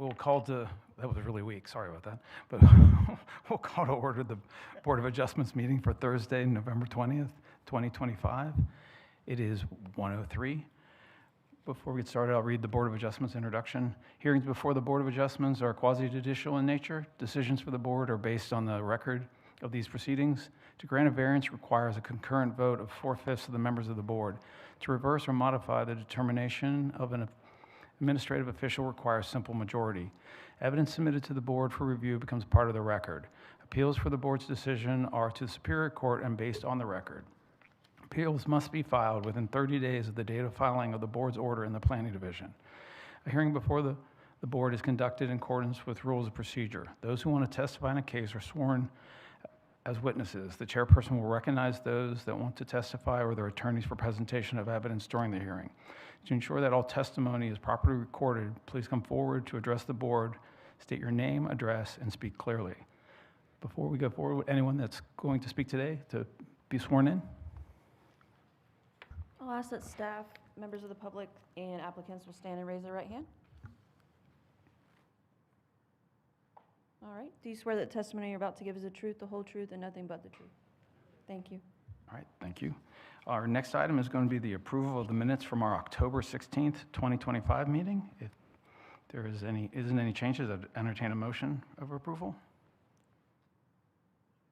We'll call to, that was really weak, sorry about that, but we'll call to order the Board of Adjustments meeting for Thursday, November 20th, 2025. It is 1:03. Before we get started, I'll read the Board of Adjustments introduction. Hearings before the Board of Adjustments are quasi-judicial in nature. Decisions for the board are based on the record of these proceedings. To grant a variance requires a concurrent vote of 4/5 of the members of the board. To reverse or modify the determination of an administrative official requires simple majority. Evidence submitted to the board for review becomes part of the record. Appeals for the board's decision are to the Superior Court and based on the record. Appeals must be filed within 30 days of the date of filing of the board's order in the Planning Division. A hearing before the board is conducted in accordance with rules of procedure. Those who want to testify in a case are sworn as witnesses. The chairperson will recognize those that want to testify or their attorneys for presentation of evidence during the hearing. To ensure that all testimony is properly recorded, please come forward to address the board, state your name, address, and speak clearly. Before we go forward, would anyone that's going to speak today to be sworn in? I'll ask that staff, members of the public, and applicants will stand and raise their right hand. All right. Do you swear that the testimony you're about to give is the truth, the whole truth, and nothing but the truth? Thank you. All right, thank you. Our next item is going to be the approval of the minutes from our October 16th, 2025 meeting. If there isn't any changes, I'd entertain a motion of approval.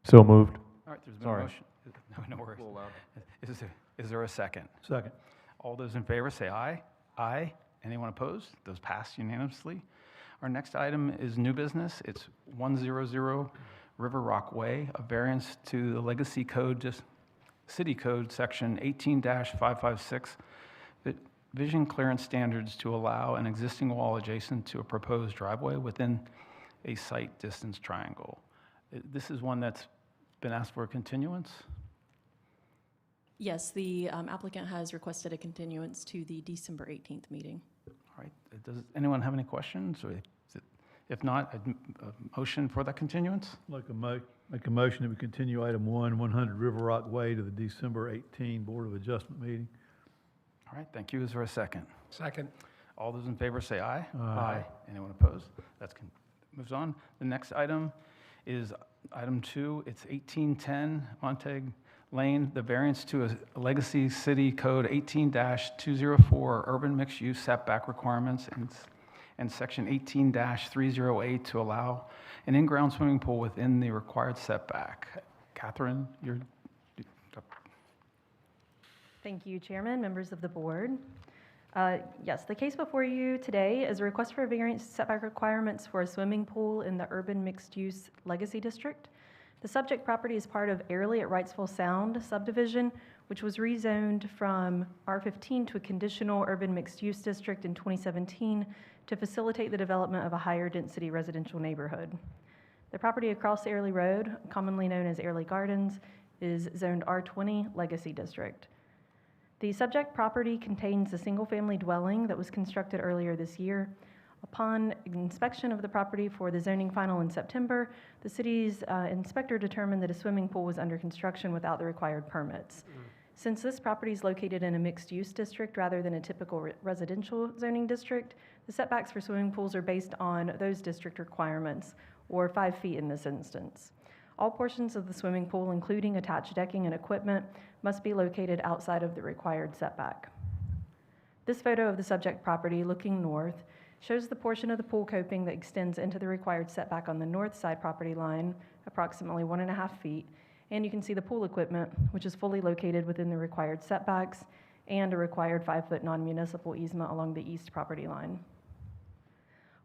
So moved. All right, there's been a motion. No worries. Is there a second? Second. All those in favor say aye. Aye. Anyone opposed? Those passed unanimously. Our next item is new business. It's 100 River Rock Way, a variance to the Legacy Code, just City Code, Section 18-556, vision clearance standards to allow an existing wall adjacent to a proposed driveway within a site distance triangle. This is one that's been asked for a continuance. Yes, the applicant has requested a continuance to the December 18th meeting. All right. Does anyone have any questions? Or if not, a motion for that continuance? Make a motion that we continue item 100 River Rock Way to the December 18 Board of Adjustment meeting. All right. Thank you. Is there a second? Second. All those in favor say aye. Aye. Anyone opposed? That moves on. The next item is item 2. It's 1810 Montage Lane, the variance to a Legacy City Code 18-204 urban mixed-use setback requirements and Section 18-308 to allow an in-ground swimming pool within the required setback. Catherine, you're... Thank you, Chairman, members of the board. Yes, the case before you today is a request for a variance setback requirements for a swimming pool in the urban mixed-use Legacy District. The subject property is part of Airlie at Wrightsville Sound subdivision, which was rezoned from R15 to a conditional urban mixed-use district in 2017 to facilitate the development of a higher density residential neighborhood. The property across Airlie Road, commonly known as Airlie Gardens, is zoned R20 Legacy District. The subject property contains a single-family dwelling that was constructed earlier this year. Upon inspection of the property for the zoning final in September, the city's inspector determined that a swimming pool was under construction without the required permits. Since this property is located in a mixed-use district rather than a typical residential zoning district, the setbacks for swimming pools are based on those district requirements, or 5 feet in this instance. All portions of the swimming pool, including attached decking and equipment, must be located outside of the required setback. This photo of the subject property looking north shows the portion of the pool coping that extends into the required setback on the north side property line, approximately 1.5 feet, and you can see the pool equipment, which is fully located within the required setbacks, and a required 5-foot non-municipal easement along the east property line.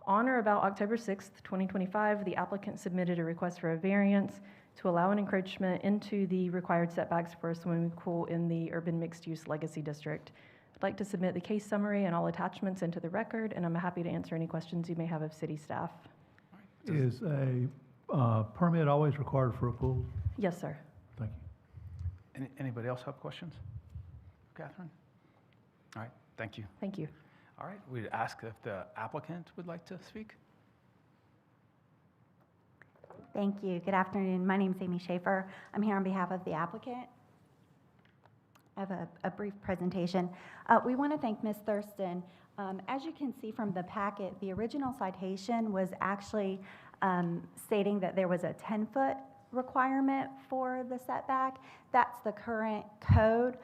On or about October 6th, 2025, the applicant submitted a request for a variance to allow an encroachment into the required setbacks for a swimming pool in the urban mixed-use Legacy District. I'd like to submit the case summary and all attachments into the record, and I'm happy to answer any questions you may have of city staff. Is a permit always required for a pool? Yes, sir. Thank you. Anybody else have questions? Catherine? All right, thank you. Thank you. All right, we'd ask if the applicant would like to speak. Thank you. Good afternoon. My name is Amy Schaefer. I'm here on behalf of the applicant. I have a brief presentation. We want to thank Ms. Thurston As you can see from the packet, the original citation was actually stating that there was a 10-foot requirement for the setback. That's the current code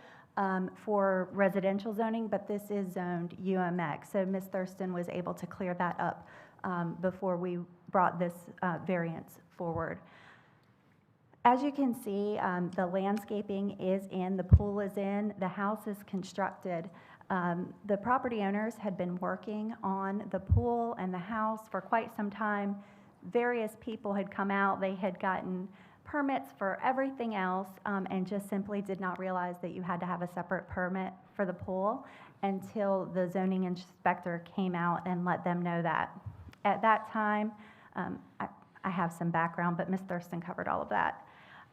for residential zoning, but this is zoned UMX. So Ms. Thurston was able to clear that up before we brought this variance forward. As you can see, the landscaping is in, the pool is in, the house is constructed. The property owners had been working on the pool and the house for quite some time. Various people had come out, they had gotten permits for everything else, and just simply did not realize that you had to have a separate permit for the pool until the zoning inspector came out and let them know that. At that time, I have some background, but Ms. Thurston covered all of that.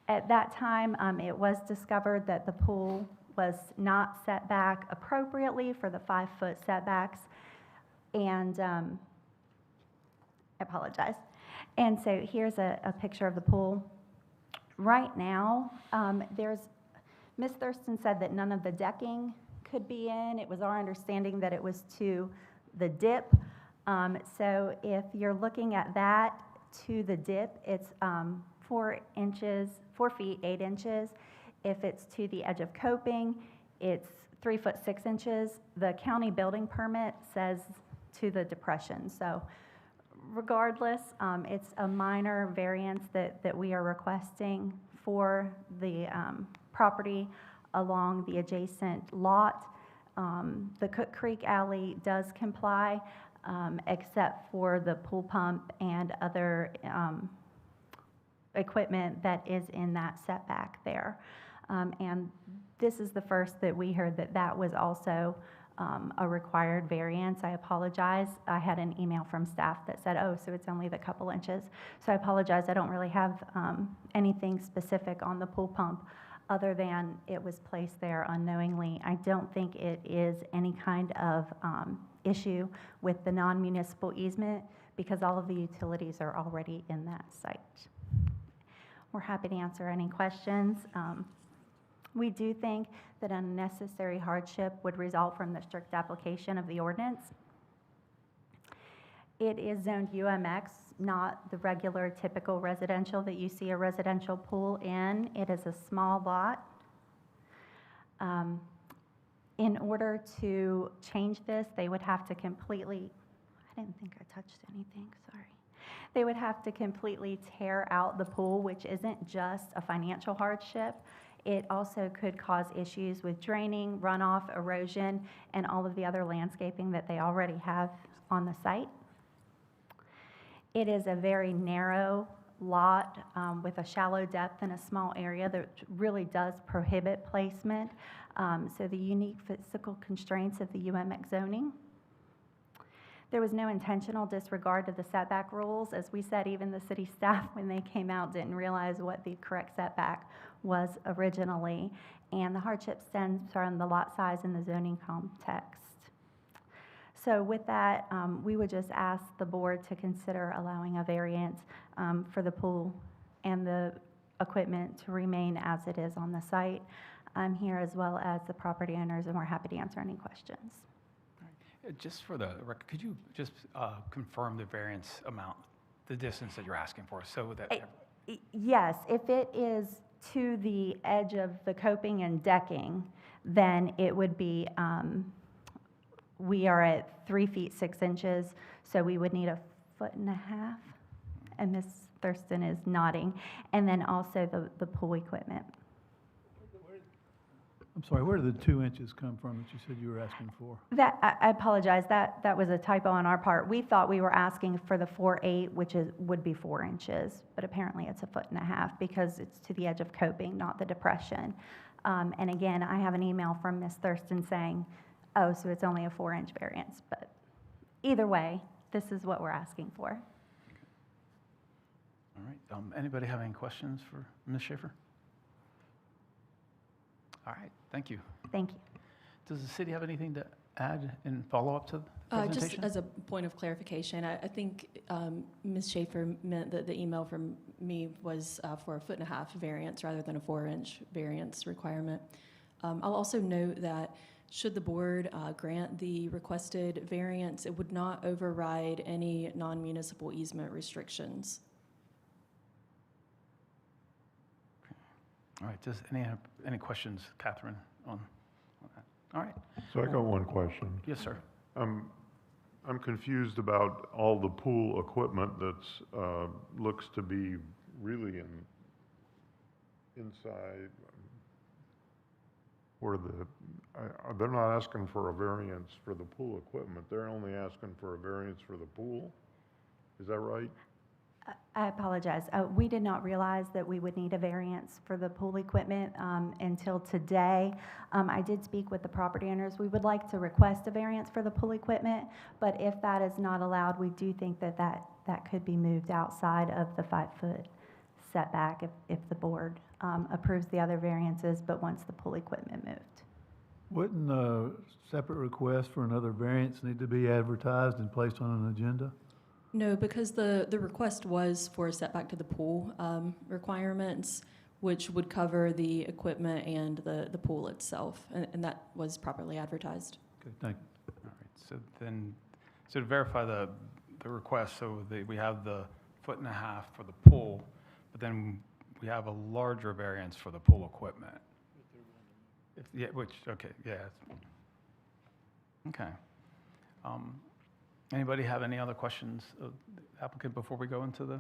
At that time, it was discovered that the pool was not set back appropriately for the 5-foot setbacks, and I apologize. And so here's a picture of the pool. Right now, Ms. Thurston said that none of the decking could be in. It was our understanding that it was to the dip. So if you're looking at that to the dip, it's 4 feet 8 inches. If it's to the edge of coping, it's 3 foot 6 inches. The county building permit says to the depression. So regardless, it's a minor variance that we are requesting for the property along the adjacent lot. The Cook Creek Alley does comply, except for the pool pump and other equipment that is in that setback there. And this is the first that we heard that was also a required variance. I apologize. I had an email from staff that said, oh, so it's only the couple inches. So I apologize. I don't really have anything specific on the pool pump other than it was placed there unknowingly. I don't think it is any kind of issue with the non-municipal easement because all of the utilities are already in that site. We're happy to answer any questions. We do think that unnecessary hardship would result from the strict application of the ordinance. It is zoned UMX, not the regular typical residential that you see a residential pool in. It is a small lot. In order to change this, they would have to completely, I didn't think I touched anything, sorry. They would have to completely tear out the pool, which isn't just a financial hardship. It also could cause issues with draining, runoff, erosion, and all of the other landscaping that they already have on the site. It is a very narrow lot with a shallow depth in a small area that really does prohibit placement. So the unique physical constraints of the UMX zoning. There was no intentional disregard to the setback rules. As we said, even the city staff, when they came out, didn't realize what the correct setback was originally. And the hardship stems from the lot size and the zoning context. So with that, we would just ask the board to consider allowing a variance for the pool and the equipment to remain as it is on the site. I'm here as well as the property owners, and we're happy to answer any questions. Just for the record, could you just confirm the variance amount, the distance that you're asking for, so that... Yes, if it is to the edge of the coping and decking, then it would be, we are at 3 feet 6 inches, so we would need 1.5 feet, and Ms. Thurston is nodding, and then also the pool equipment. I'm sorry, where did the 2 inches come from that you said you were asking for? I apologize, that was a typo on our part. We thought we were asking for the 4.8, which would be 4 inches, but apparently it's 1.5 feet because it's to the edge of coping, not the depression. And again, I have an email from Ms. Thurston saying, oh, so it's only a 4-inch variance, but either way, this is what we're asking for. All right, anybody have any questions for Ms. Schaefer? All right, thank you. Thank you. Does the city have anything to add in follow-up to the presentation? Just as a point of clarification, I think Ms. Schaefer meant that the email from me was for a 1.5 foot variance rather than a 4-inch variance requirement. I'll also note that Should the board grant the requested variance, it would not override any non-municipal easement restrictions. All right, just any questions, Catherine, on that? All right. So I got one question. Yes, sir. I'm confused about all the pool equipment that's, looks to be really inside, where they're not asking for a variance for the pool equipment, they're only asking for a variance for the pool? Is that right? I apologize. We did not realize that we would need a variance for the pool equipment until today. I did speak with the property owners. We would like to request a variance for the pool equipment, but if that is not allowed, we do think that could be moved outside of the 5-foot setback if the board approves the other variances, but wants the pool equipment moved. Wouldn't a separate request for another variance need to be advertised and placed on an agenda? No, because the request was for a setback to the pool requirements, which would cover the equipment and the pool itself, and that was properly advertised. Okay, thank you. All right, so to verify the request, so we have the 1.5 feet for the pool, but then we have a larger variance for the pool equipment. Okay. Anybody have any other questions of the applicant before we go into the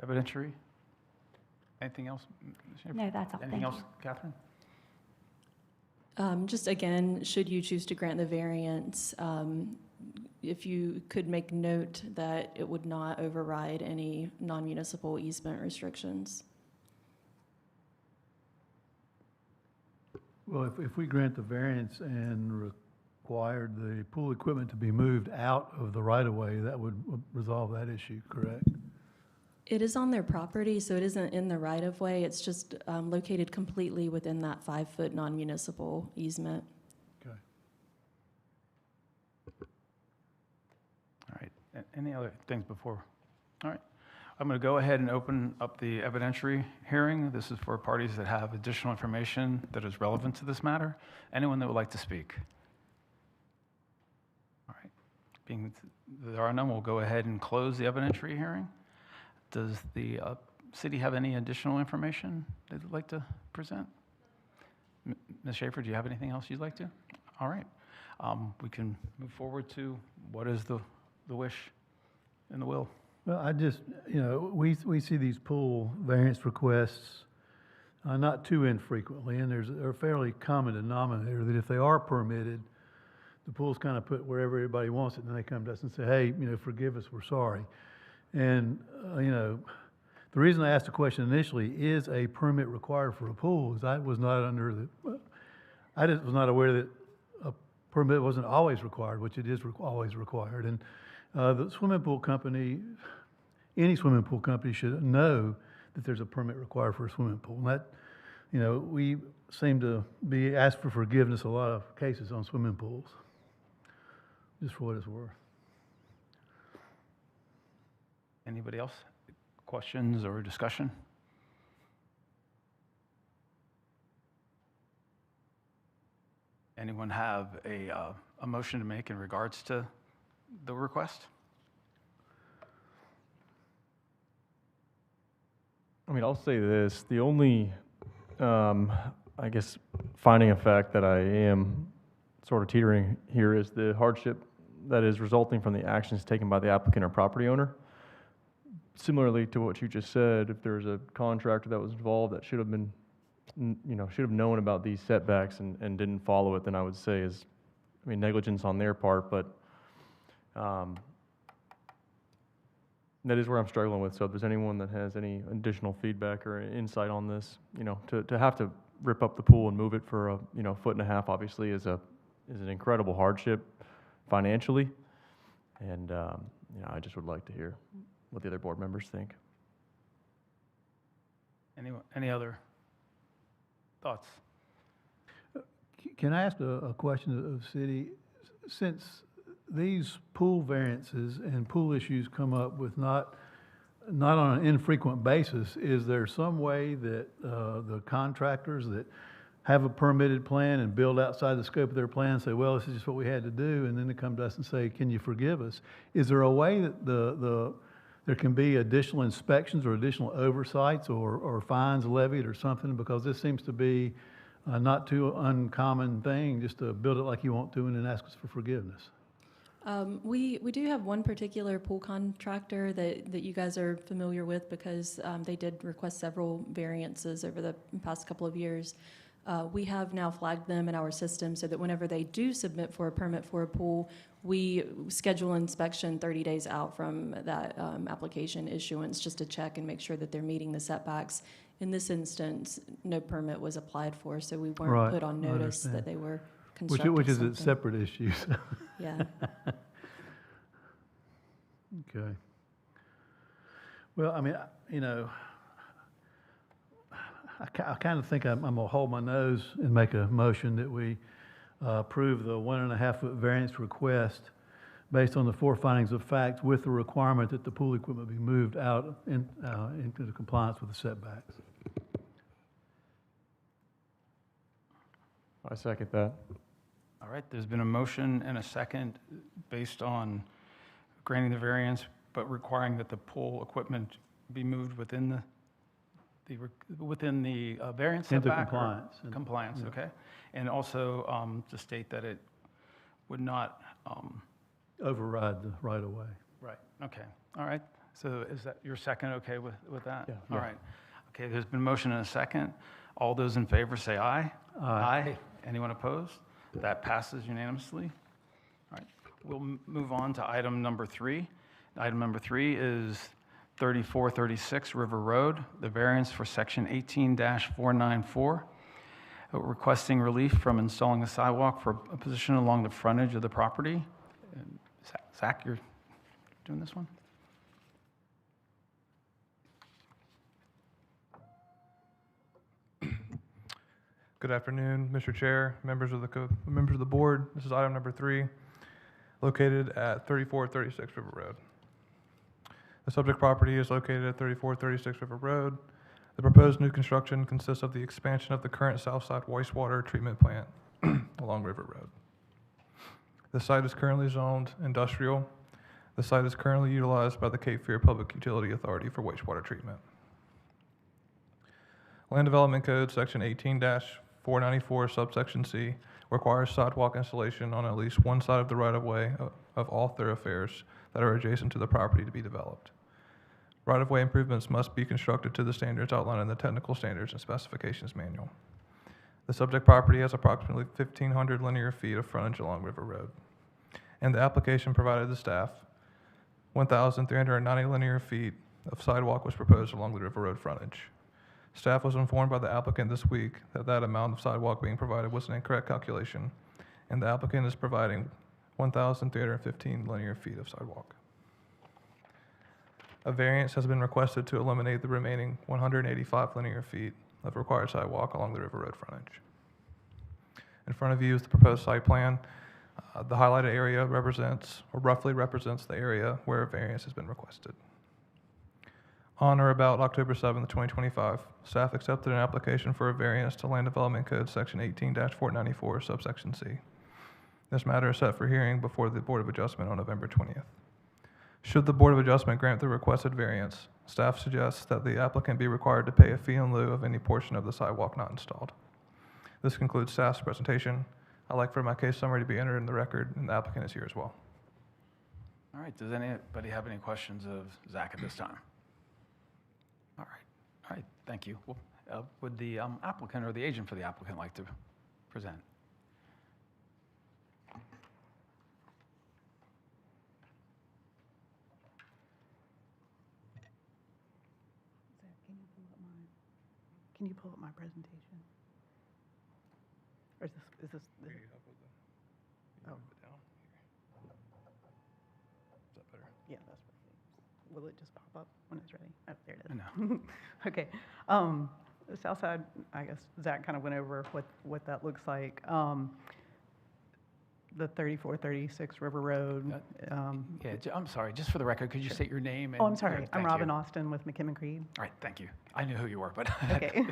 evidentiary? Anything else? Ms. Schaefer? No, that's all. Anything Thank else, Catherine? Just again, should you choose to grant the variance, if you could make note that it would not override any non-municipal easement restrictions. Well, if we grant the variance and required the pool equipment to be moved out of the right-of-way, that would resolve that issue, correct? It is on their property, so it isn't in the right-of-way. It's just located completely within that 5-foot non-municipal easement. Okay. All right, any other things before? All right, I'm going to go ahead and open up the evidentiary hearing. This is for parties that have additional information that is relevant to this matter. Anyone that would like to speak? All right, being there are none, we'll go ahead and close the evidentiary hearing. Does the city have any additional information they'd like to present? Ms. Schaefer, do you have anything else you'd like to? All right, we can move forward to what is the wish and the will. Well, I just, we see these pool variance requests not too infrequently, and there's a fairly common denominator that if they are permitted, the pool's kind of put wherever everybody wants it, and then they come to us and say, hey, forgive us, we're sorry. And, the reason I asked the question initially, is a permit required for a pool, is I was not I just was not aware that a permit wasn't always required, which it is always required. And the swimming pool company, any swimming pool company should know that there's a permit required for a swimming pool. And that, we seem to be asked for forgiveness a lot of cases on swimming pools, just for what it's worth. Anybody else? Questions or discussion? Anyone have a motion to make in regards to the request? I mean, I'll say this, the only, I guess, finding of fact that I am sort of teetering here is the hardship that is resulting from the actions taken by the applicant or property owner. Similarly to what you just said, if there's a contractor that was involved that should have been, should have known about these setbacks and didn't follow it, then I would say is, negligence on their part, but that is where I'm struggling with. So if there's anyone that has any additional feedback or insight on this, to have to rip up the pool and move it for a, 1.5 feet, obviously is an incredible hardship financially. And, I just would like to hear what the other board members think. Any other thoughts? Can I ask a question of city? Since these pool variances and pool issues come up with not on an infrequent basis, is there some way that the contractors that have a permitted plan and build outside the scope of their plan and say, well, this is just what we had to do, and then they come to us and say, can you forgive us? Is there a way that there can be additional inspections or additional oversights or fines levied or something? Because this seems to be a not too uncommon thing, just to build it like you want to and then ask us for forgiveness. We do have one particular pool contractor that you guys are familiar with because they did request several variances over the past couple of years. We have now flagged them in our system so that whenever they do submit for a permit for a pool, we schedule inspection 30 days out from that application issuance just to check and make sure that they're meeting the setbacks. In this instance, no permit was applied for, so we weren't Right, put on I notice understand. that they were constructing Which is a something. separate issue. Yeah. Okay. Well, I mean, you know, I kind of think I'm going to hold my nose and make a motion that we approve the 1.5 foot variance request based on the 4 findings of fact with the requirement that the pool equipment be moved out into the compliance with the setbacks. I second that. All right, there's been a motion and a second based on granting the variance, but requiring that the pool equipment be moved within the variance Into setback? or- compliance. Compliance, Yeah. okay. And also to state that it would not, Override the right of way. right, okay, all right. So is that your second okay with that? Yeah. All right. Okay, there's been a motion and a second. All those in favor say aye. Aye. Anyone opposed? That passes unanimously. All right, we'll move on to item number 3. Item number 3 is 3436 River Road, the variance for section 18-494, requesting relief from installing a sidewalk for a position along the frontage of the property. And Zach, you're doing this one? Good afternoon, Mr. Chair, members of the board. This is item number 3, located at 3436 River Road. The subject property is located at 3436 River Road. The proposed new construction consists of the expansion of the current Southside wastewater treatment plant along River Road. The site is currently zoned industrial. The site is currently utilized by the Cape Fear Public Utility Authority for wastewater treatment. Land Development Code, Section 18-494, subsection C, requires sidewalk installation on at least one side of the right-of-way of all thoroughfares that are adjacent to the property to be developed. Right-of-way improvements must be constructed to the standards outlined in the Technical Standards and Specifications Manual. The subject property has approximately 1,500 linear feet of frontage along River Road. And the application provided the staff 1,390 linear feet of sidewalk was proposed along the River Road frontage. Staff was informed by the applicant this week that that amount of sidewalk being provided was an incorrect calculation, and the applicant is providing 1,315 linear feet of sidewalk. A variance has been requested to eliminate the remaining 185 linear feet of required sidewalk along the River Road frontage. In front of you is the proposed site plan. The highlighted area represents, or roughly represents, the area where a variance has been requested. On or about October 7th, 2025, staff accepted an application for a variance to Land Development Code Section 18-494, subsection C. This matter is set for hearing before the Board of Adjustment on November 20th. Should the Board of Adjustment grant the requested variance, staff suggests that the applicant be required to pay a fee in lieu of any portion of the sidewalk not installed. This concludes staff's presentation. I'd like for my case summary to be entered in the record, and the applicant is here as well. All right, does anybody have any questions of Zach at this time? All right, thank you. Well, would the applicant or the agent for the applicant like to present? Can you pull up my presentation? Or is this? Oh. Is that better? Yeah, that's perfect. Will it just pop up when it's ready? Oh, there it is. No. Okay. The south side, I guess Zach kind of went over what that looks like. The 3436 River Road. Yeah, I'm sorry, just for the record, could you state your name? Oh, I'm sorry. I'm Thank Robin you. Austin with McKim and Creed. All right, thank you. I knew who you were, but. Okay.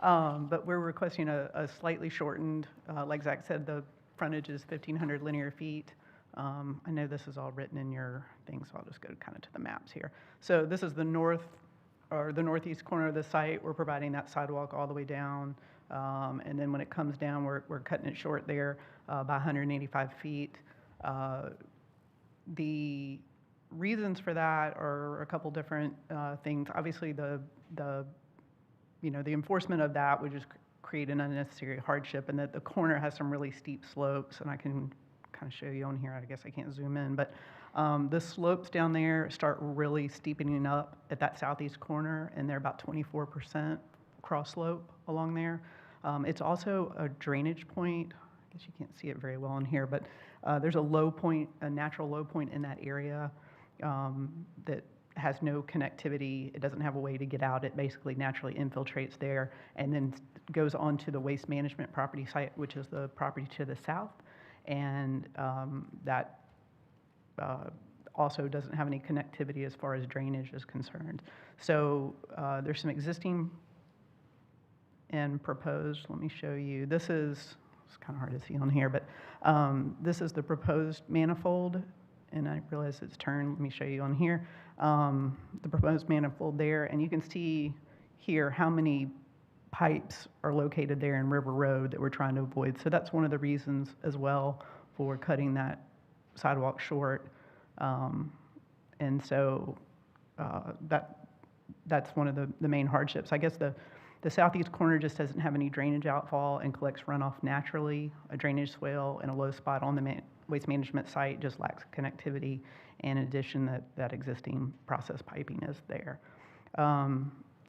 But we're requesting a slightly shortened, like Zach said, the frontage is 1,500 linear feet. I know this is all written in your thing, so I'll just go kind of to the maps here. So this is the northeast corner of the site. We're providing that sidewalk all the way down. And then when it comes down, we're cutting it short there by 185 feet. The reasons for that are a couple different things. Obviously, the enforcement of that would just create an unnecessary hardship, and that the corner has some really steep slopes, and I can kind of show you on here. I guess I can't zoom in, but the slopes down there start really steepening up at that southeast corner, and they're about 24% cross slope along there. It's also a drainage point. I guess you can't see it very well in here, but there's a low point, a natural low point in that area that has no connectivity. It doesn't have a way to get out. It basically naturally infiltrates there and then goes onto the waste management property site, which is the property to the south. And that also doesn't have any connectivity as far as drainage is concerned. So there's some existing and proposed. Let me show you. It's kind of hard to see on here, but this is the proposed manifold. And I realize it's turned. Let me show you on here. The proposed manifold there. And you can see here how many pipes are located there in River Road that we're trying to avoid. So that's one of the reasons as well for cutting that sidewalk short. And so that's one of the main hardships. I guess the southeast corner just doesn't have any drainage outfall and collects runoff naturally. A drainage swale and a low spot on the waste management site just lacks connectivity. And in addition, that existing process piping is there.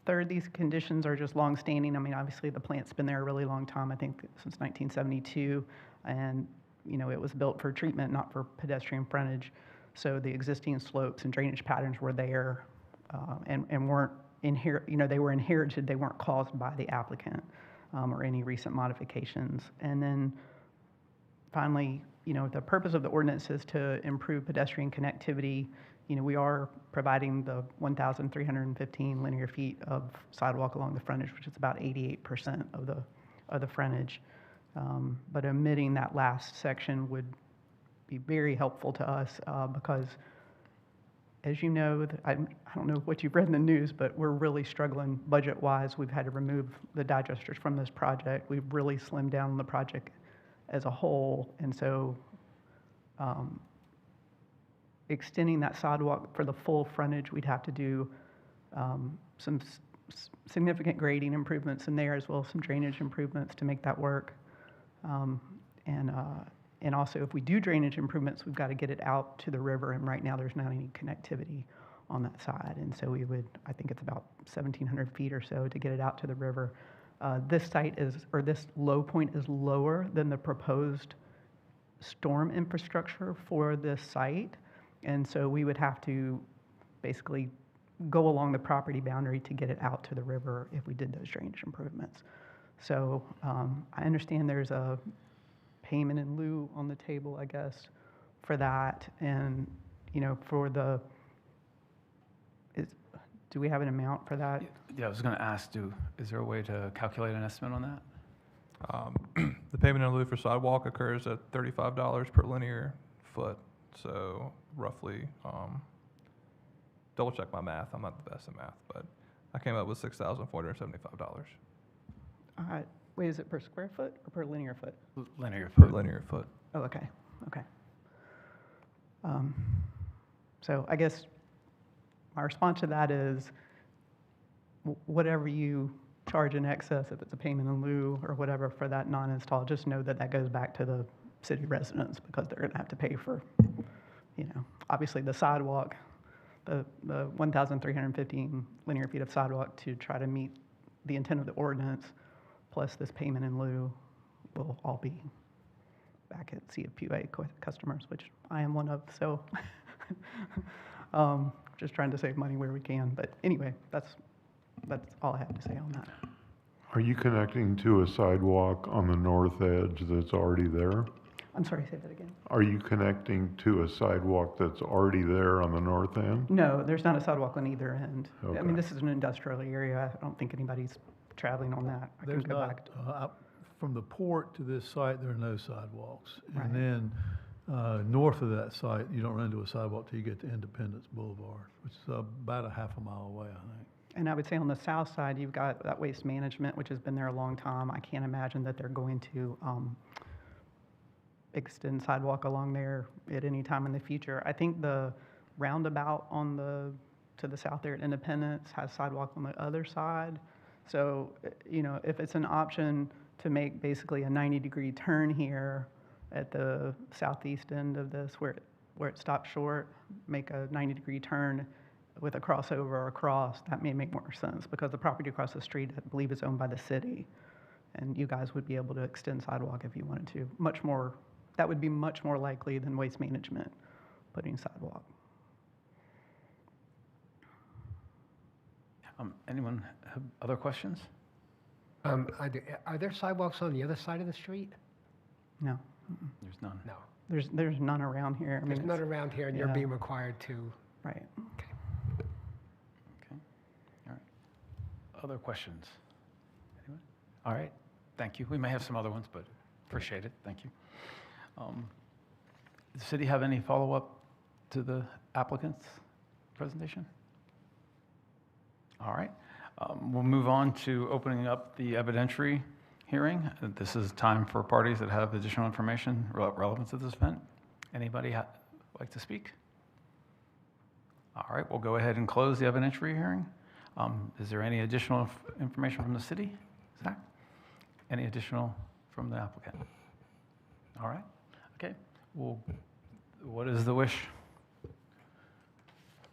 Third, these conditions are just long-standing. I mean, obviously, the plant's been there a really long time, I think since 1972, and it was built for treatment, not for pedestrian frontage. So the existing slopes and drainage patterns were there and weren't they were inherited. They weren't caused by the applicant or any recent modifications. And then finally, the purpose of the ordinance is to improve pedestrian connectivity. We are providing the 1,315 linear feet of sidewalk along the frontage, which is about 88% of the frontage. But omitting that last section would be very helpful to us because, as you know, I don't know what you've read in the news, but we're really struggling budget-wise. We've had to remove the digesters from this project. We've really slimmed down the project as a whole, and so extending that sidewalk for the full frontage, we'd have to do some significant grading improvements in there, as well as some drainage improvements to make that work. And also, if we do drainage improvements, we've got to get it out to the river, and right now there's not any connectivity on that side. And so I think it's about 1,700 feet or so to get it out to the river. This low point is lower than the proposed storm infrastructure for this site. And so we would have to basically go along the property boundary to get it out to the river if we did those drainage improvements. So I understand there's a payment in lieu on the table, I guess, for that. And, do we have an amount for that? Yeah, I was going to ask, is there a way to calculate an estimate on that? The payment in lieu for sidewalk occurs at $35 per linear foot. So roughly, double check my math. I'm not the best at math, but I came up with $6,475. Wait, is it per square foot or per linear foot? Linear Per foot. linear foot. Oh, okay. So I guess my response to that is whatever you charge in excess, if it's a payment in lieu or whatever for that non-install, just know that goes back to the city residents because they're going to have to pay for, obviously the sidewalk, the 1,315 linear feet of sidewalk to try to meet the intent of the ordinance, plus this payment in lieu will all be back at CFPUA customers, which I am one of, so just trying to save money where we can. But anyway, that's all I have to say on that. Are you connecting to a sidewalk on the north edge that's already there? I'm sorry, say that again. Are you connecting to a sidewalk that's already there on the north end? No, there's not a sidewalk on either end. I Okay. mean, this is an industrial area. I don't think anybody's traveling on that. I can There's go not, back. from the port to this site, there are no sidewalks. Right. And then, north of that site, you don't run into a sidewalk till you get to Independence Boulevard, which is about a half a mile away, I think. And I would say on the south side, you've got that waste management, which has been there a long time. I can't imagine that they're going to extend sidewalk along there at any time in the future. I think the roundabout to the south there at Independence has sidewalk on the other side. So, if it's an option to make basically a 90-degree turn here at the southeast end of this where it stops short, make a 90-degree turn with a crossover across, that may make more sense because the property across the street, I believe, is owned by the city. And you guys would be able to extend sidewalk if you wanted to. That would be much more likely than waste management putting sidewalk. Anyone have other questions? Are there sidewalks on the other side of the street? No, There's none. No. there's none around here. I mean, There's none around here, and you're yeah. being required to. Right. Okay. All right. Other questions? Anyone? All right. Thank you. We may have some other ones, but appreciate it. Thank you. Does the city have any follow-up to the applicant's presentation? All right. We'll move on to opening up the evidentiary hearing. This is time for parties that have additional information relevant to this event. Anybody like to speak? All right, we'll go ahead and close the evidentiary hearing. Is there any additional information from the city? Zach? Any additional from the applicant? All right, okay. Well, what is the wish?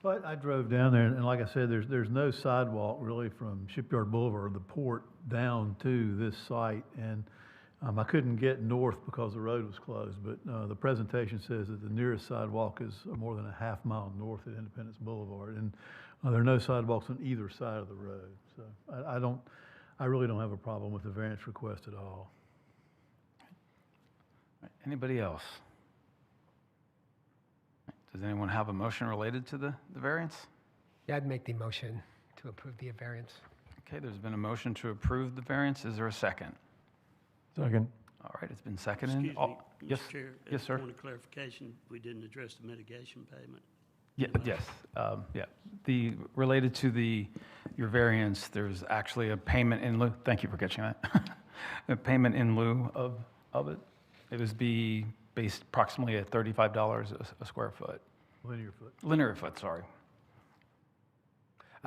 But I drove down there, and like I said, there's no sidewalk really from Shipyard Boulevard, the port, down to this site. And I couldn't get north because the road was closed, but the presentation says that the nearest sidewalk is more than a half mile north at Independence Boulevard. And there are no sidewalks on either side of the road. So I really don't have a problem with the variance request at all. Anybody else? Does anyone have a motion related to the variance? Yeah, I'd make the motion to approve the variance. Okay, there's been a motion to approve the variance. Is there a second? Second. All right, it's been seconded. Excuse me, Yes, Mr. Chair. yes, sir. Point of clarification, we didn't address the mitigation payment. Yes, yeah. Related to your variance, there's actually a payment in lieu, thank you for catching that. A payment in lieu of it. It was based approximately at $35 a square foot. Linear foot, sorry.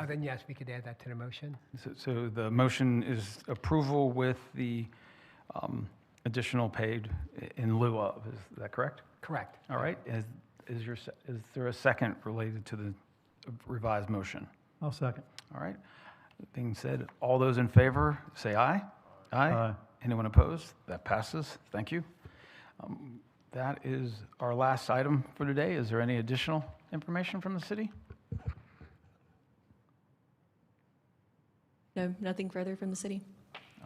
Then yes, we could add that to the motion. So the motion is approval with the additional paid in lieu of, is that correct? Correct. All right, is there a second related to the revised motion? I'll second. All right, being said, all those in favor, say aye. Aye. Anyone opposed? That passes, thank you. That is our last item for today. Is there any additional information from the city? No, nothing further from the city.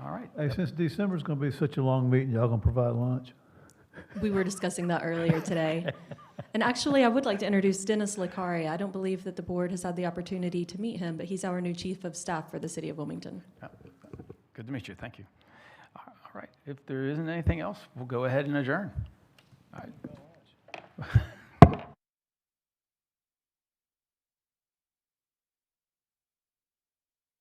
All right. Hey, since December's gonna be such a long meeting, y'all gonna provide lunch? We were discussing that earlier today. And actually, I would like to introduce Dennis Licari. I don't believe that the board has had the opportunity to meet him, but he's our new chief of staff for the city of Wilmington. Good to meet you, thank you. All right, if there isn't anything else, we'll go ahead and adjourn. All right.